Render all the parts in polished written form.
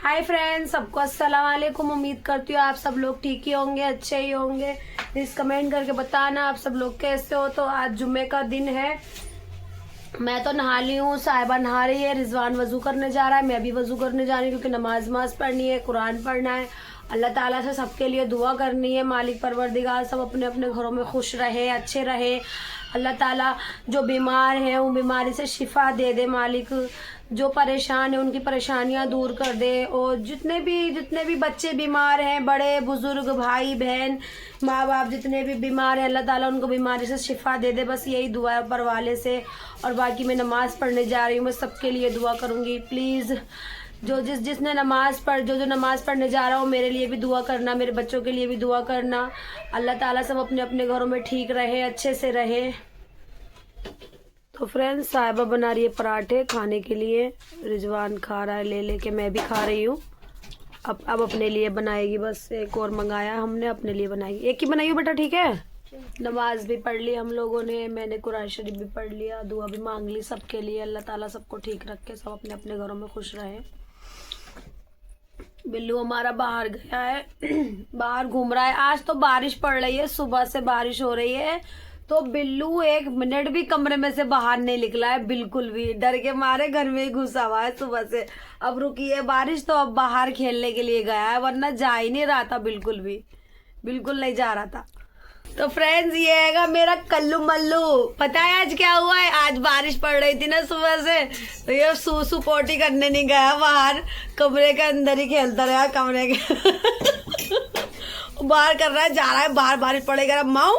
Hi friends, सबको अस्सलाम वालेकुम। उम्मीद करती हूँ आप सब लोग ठीक ही होंगे, अच्छे ही होंगे। प्लीज कमेंट करके बताना आप सब लोग कैसे हो। तो आज जुम्मे का दिन है, मैं तो नहा ली हूँ, साहिबा नहा रही है, रिजवान वजू करने जा रहा है, मैं भी वजू करने जा रही हूँ क्योंकि नमाज पढ़नी है, कुरान पढ़ना है, अल्लाह ताला से सबके लिए दुआ करनी है। मालिक परवरदिगार सब अपने अपने घरों में खुश रहे, अच्छे रहे। अल्लाह ताला जो बीमार हैं उन बीमारी से शिफा दे दे। मालिक जो परेशान है उनकी परेशानियां दूर कर दे। और जितने भी बच्चे बीमार हैं, बड़े बुजुर्ग, भाई बहन, माँ बाप जितने भी बीमार हैं, अल्लाह ताला उनको बीमारी से शिफा दे दे। बस यही दुआ है ऊपर वाले से। और बाकी मैं नमाज़ पढ़ने जा रही हूँ, मैं सबके लिए दुआ करूँगी। प्लीज़ जिसने नमाज पढ़ जो नमाज पढ़ने जा रहा हो मेरे लिए भी दुआ करना, मेरे बच्चों के लिए भी दुआ करना। अल्लाह ताला सब अपने अपने घरों में ठीक रहे, अच्छे से रहे। तो फ्रेंड्स, साहिबा बना रही है पराठे खाने के लिए, रिजवान खा रहा है ले लेके, मैं भी खा रही हूँ। अब अपने लिए बनाएगी, बस एक और मंगाया हमने, अपने लिए बनाएगी। एक ही बनाई हो बेटा, ठीक है। नमाज भी पढ़ ली हम लोगों ने, मैंने कुरान शरीफ भी पढ़ लिया, दुआ भी मांग ली सबके लिए। अल्लाह ताला सबको ठीक रखे, सब अपने अपने घरों में खुश रहे। बिल्लू हमारा बाहर गया है बाहर घूम रहा है। आज तो बारिश पड़ रही है, सुबह से बारिश हो रही है, तो बिल्लू एक मिनट भी कमरे में से बाहर नहीं निकला है, बिल्कुल भी डर के मारे घर में ही घुसा हुआ है सुबह से। अब रुकी है बारिश तो अब बाहर खेलने के लिए गया है, वरना जा ही नहीं रहा था, बिल्कुल नहीं जा रहा था। तो फ्रेंड्स, ये है मेरा कल्लू मल्लू। पता है आज क्या हुआ है? आज बारिश पड़ रही थी ना सुबह से, तो ये सूसू पोटी करने नहीं गया बाहर, कमरे के अंदर ही खेलता रहा कमरे के बाहर कर रहा है, जा रहा है बाहर, बारिश पड़ेगा। माऊ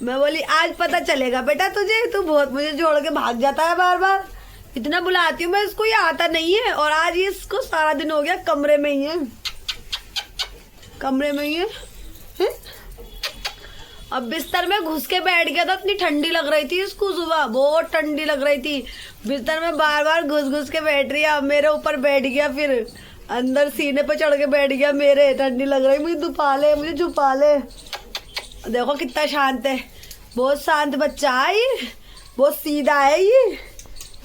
मैं बोली आज पता चलेगा बेटा तुझे, तू बहुत मुझे जोड़ के भाग जाता है बार बार, इतना बुलाती हूँ मैं इसको, ये आता नहीं है। और आज ये इसको सारा दिन हो गया कमरे में ही है। अब बिस्तर में घुस के बैठ गया था, इतनी ठंडी लग रही थी इसको, सुबह बहुत ठंडी लग रही थी, बिस्तर में बार बार घुस के बैठ रही है। अब मेरे ऊपर बैठ गया, फिर अंदर सीने पे चढ़ के बैठ गया मेरे, ठंडी लग रही, मुझे छुपा ले। देखो कितना शांत है, बहुत शांत बच्चा है ये, बहुत सीधा है ये।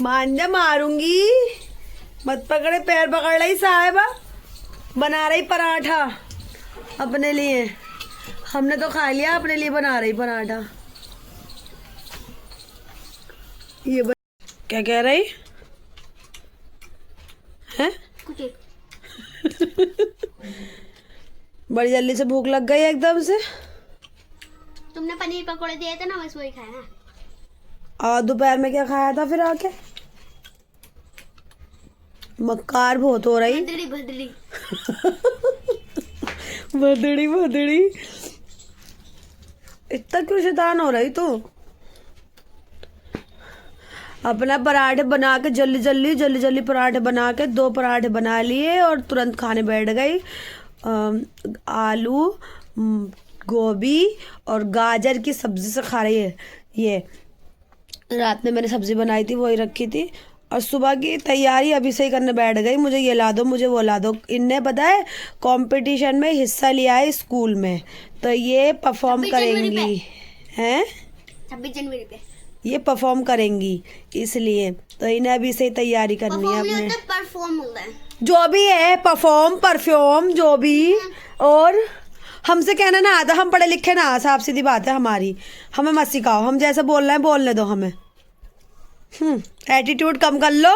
मान जा, मारूंगी, मत पकड़े, पैर पकड़ रही साहिबा। बना रही पराठा अपने लिए, हमने तो खा लिया, अपने लिए बना रही पराठा। ये क्या कह रही है? बड़ी जल्दी से भूख लग गई एकदम से। तुमने पनीर पकोड़े दिए थे ना, बस वही खाया ना। और दोपहर में क्या खाया था फिर आके? मक्कार बहुत हो रही, भदड़ी इतना क्यों शैतान हो रही तू? अपना पराठे बना के जल्दी पराठे बना के 2 पराठे बना लिए और तुरंत खाने बैठ गई। आलू, गोभी और गाजर की सब्जी से खा रही है। ये रात में मैंने सब्जी बनाई थी, वही रखी थी, और सुबह की तैयारी अभी से ही करने बैठ गई। मुझे ये ला दो, मुझे वो ला दो। इनने पता है कंपटीशन में हिस्सा लिया है स्कूल में, तो ये परफॉर्म करेंगी हैं, 26 जनवरी पे ये परफॉर्म करेंगी, इसलिए तो इन्हें अभी से ही तैयारी करनी है अपने। परफॉर्म होता है जो भी है, परफ्यूम जो भी। और हमसे कहना ना आता, हम पढ़े लिखे ना, साफ सीधी बात है हमारी, हमें मत सिखाओ, हम जैसे बोल रहे हैं बोलने दो हमें। एटीट्यूड कम कर लो।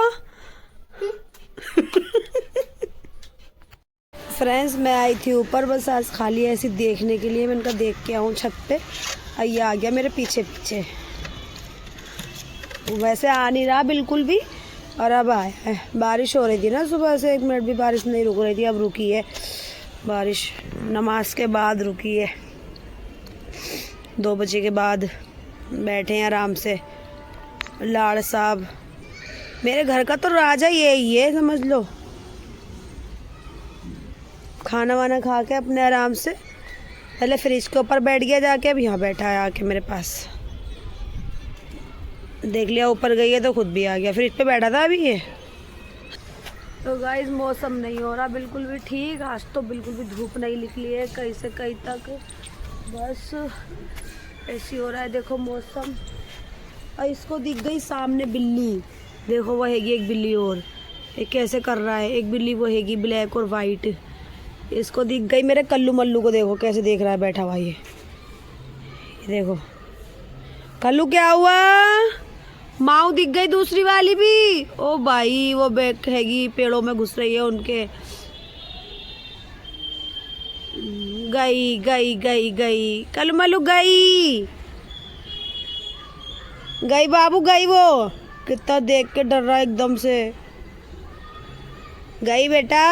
फ्रेंड्स, मैं आई थी ऊपर बस आज खाली ऐसी देखने के लिए, मैंने कहा देख के आऊँ छत पे। ये आ गया मेरे पीछे, वैसे आ नहीं रहा बिल्कुल भी, और अब आया है। बारिश हो रही थी ना सुबह से, 1 मिनट भी बारिश नहीं रुक रही थी, अब रुकी है बारिश, नमाज के बाद रुकी है। 2 बजे के बाद बैठे हैं आराम से। लाड़ साहब मेरे घर का तो राजा यही है, समझ लो। खाना वाना खा के अपने आराम से पहले फ्रिज के ऊपर बैठ गया जाके, अब यहाँ बैठा है आके मेरे पास। देख लिया ऊपर गई है तो खुद भी आ गया, फ्रिज पे बैठा था अभी ये। तो गाइस, मौसम नहीं हो रहा बिल्कुल भी ठीक, आज तो बिल्कुल भी धूप नहीं निकली है कहीं से कहीं तक, बस ऐसी हो रहा है। देखो मौसम, और इसको दिख गई सामने बिल्ली, देखो वह है एक बिल्ली और, ये कैसे कर रहा है। एक बिल्ली वो हैगी ब्लैक और वाइट, इसको दिख गई। मेरे कल्लू मल्लू को देखो कैसे देख रहा है बैठा हुआ। ये देखो कल्लू, क्या हुआ? माऊ दिख गई दूसरी वाली भी। ओ भाई वो बैक हैगी, पेड़ों में घुस रही है उनके। गई गई गई गई, कल्लू मल्लू गई गई बाबू गई। वो कितना देख के डर रहा है एकदम से। गई बेटा।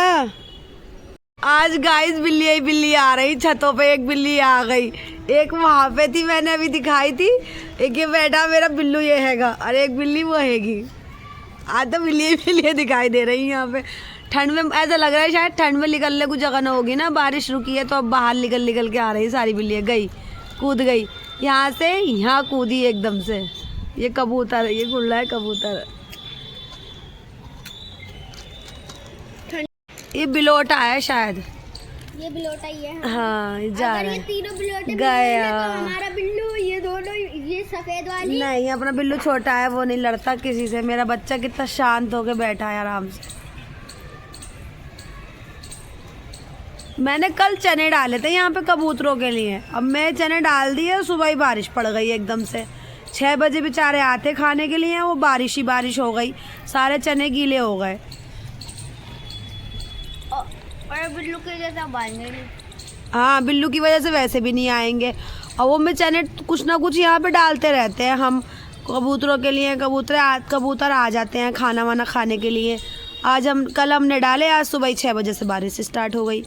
आज गाइस बिल्ली आ रही छतों पे। एक बिल्ली आ गई, एक वहां पे थी, मैंने अभी दिखाई थी। एक ये बेटा मेरा बिल्लू ये हैगा, और एक बिल्ली वो हैगी। आज तो बिल्ली दिखाई दे रही है यहाँ पे। ठंड में ऐसा लग रहा है शायद ठंड में निकलने को जगह ना होगी ना, बारिश रुकी है तो अब बाहर निकल के आ रही सारी बिल्लियाँ। गई, कूद गई, यहाँ से यहाँ कूदी एकदम से। ये कबूतर, ये उड़ रहा है कबूतर। ये बिलोटा है शायद। ये बिलोटा ही है। हाँ ये जा अगर रहा ये है। तीनों बिलोटे गया। तो हमारा बिल्लू, ये दोनों, ये सफेद वाली। नहीं, अपना बिल्लू छोटा है, वो नहीं लड़ता किसी से। मेरा बच्चा कितना शांत होके बैठा है आराम से। मैंने कल चने डाले थे यहाँ पे कबूतरों के लिए। अब मैं चने डाल दिए, सुबह ही बारिश पड़ गई एकदम से। 6 बजे बेचारे आते खाने के लिए, वो बारिश ही बारिश हो गई, सारे चने गीले हो गए। और बिल्लू के जैसा बांधे नहीं। हाँ, बिल्लू की वजह से वैसे भी नहीं आएंगे। और वो में चने कुछ ना कुछ यहाँ पे डालते रहते हैं हम कबूतरों के लिए। कबूतर आ जाते हैं खाना वाना खाने के लिए। कल हमने डाले, आज सुबह ही 6 बजे से बारिश स्टार्ट हो गई।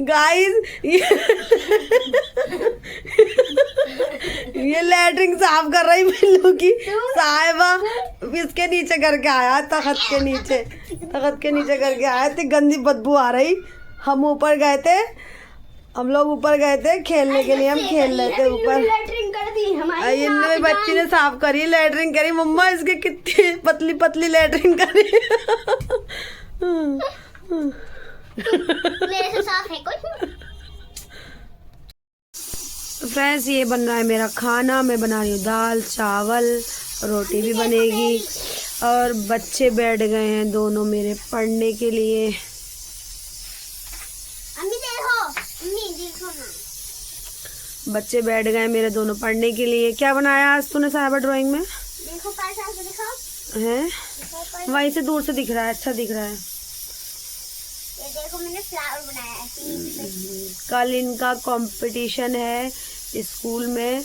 गाइस ये लैट्रिन साफ कर रही बिल्लू की साहिबा। इसके नीचे करके आया, तख्त के नीचे करके आया। इतनी गंदी बदबू आ रही। हम लोग ऊपर गए थे खेलने के लिए। हम खेल रहे थे ऊपर। लैट्रिन कर दी हमारी। इन बच्ची ने साफ करी, लैट्रिन करी। मम्मा इसके कितनी पतली पतली लैट्रिन करी। साफ है कुछ। फ्रेंड्स ये बन रहा है मेरा खाना। मैं बना रही हूँ दाल चावल, रोटी भी बनेगी। और बच्चे बैठ गए हैं दोनों मेरे पढ़ने के लिए। देखो ना, बच्चे बैठ गए मेरे दोनों पढ़ने के लिए। क्या बनाया आज तूने साहिबा ड्राइंग में? देखो पैसा से दिखाओ। हैं? वहीं से दूर से दिख रहा है, अच्छा दिख रहा है। ये देखो मैंने फ्लावर बनाया है। कल इनका कंपटीशन है स्कूल में,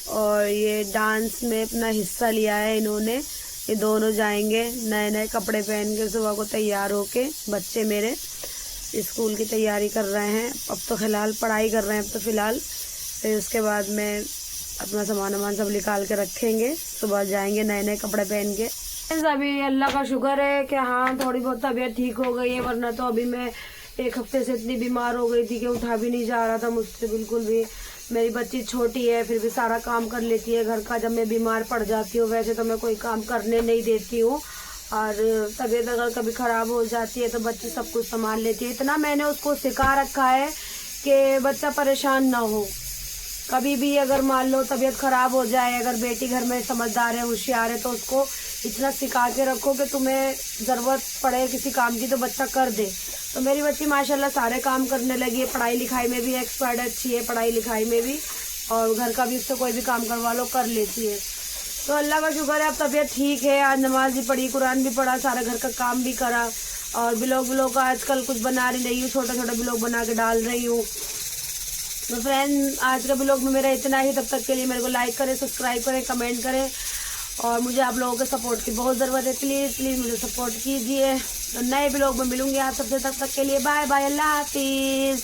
और ये डांस में अपना हिस्सा लिया है इन्होंने। ये दोनों जाएंगे नए नए कपड़े पहन के सुबह को तैयार होके। बच्चे मेरे स्कूल की तैयारी कर रहे हैं। अब तो फिलहाल पढ़ाई कर रहे हैं। अब तो फिलहाल फिर उसके बाद में अपना सामान सब निकाल के रखेंगे। सुबह जाएंगे नए नए कपड़े पहन के। अभी अल्लाह का शुक्र है कि हाँ थोड़ी बहुत तबीयत ठीक हो गई है, वरना तो अभी मैं 1 हफ्ते से इतनी बीमार हो गई थी कि उठा भी नहीं जा रहा था मुझसे बिल्कुल भी। मेरी बच्ची छोटी है, फिर भी सारा काम कर लेती है घर का। जब मैं बीमार पड़ जाती हूँ, वैसे तो मैं कोई काम करने नहीं देती हूँ, और तबीयत अगर कभी ख़राब हो जाती है तो बच्ची सब कुछ संभाल लेती है। इतना मैंने उसको सिखा रखा है कि बच्चा परेशान ना हो। कभी भी अगर मान लो तबीयत ख़राब हो जाए, अगर बेटी घर में समझदार है, होशियार है, तो उसको इतना सिखा के रखो कि तुम्हें ज़रूरत पड़े किसी काम की तो बच्चा कर दे। तो मेरी बच्ची माशाल्लाह सारे काम करने लगी है। पढ़ाई लिखाई में भी एक्सपर्ट अच्छी है, पढ़ाई लिखाई में भी, और घर का भी उससे कोई भी काम करवा लो कर लेती है। तो अल्लाह का शुक्र है अब तबीयत ठीक है। आज नमाज भी पढ़ी, कुरान भी पढ़ा, सारा घर का काम भी करा। और ब्लॉग आजकल कुछ बना रही हूँ, छोटा छोटा ब्लॉग बना के डाल रही हूँ। तो फ्रेंड आज का ब्लॉग में मेरा इतना ही। तब तक के लिए मेरे को लाइक करें, सब्सक्राइब करें, कमेंट करें, और मुझे आप लोगों के सपोर्ट की बहुत ज़रूरत है। प्लीज़ मुझे सपोर्ट कीजिए। तो नए ब्लॉग में मिलूंगी आप सबसे। तब तक के लिए बाय बाय, अल्लाह हाफिज़।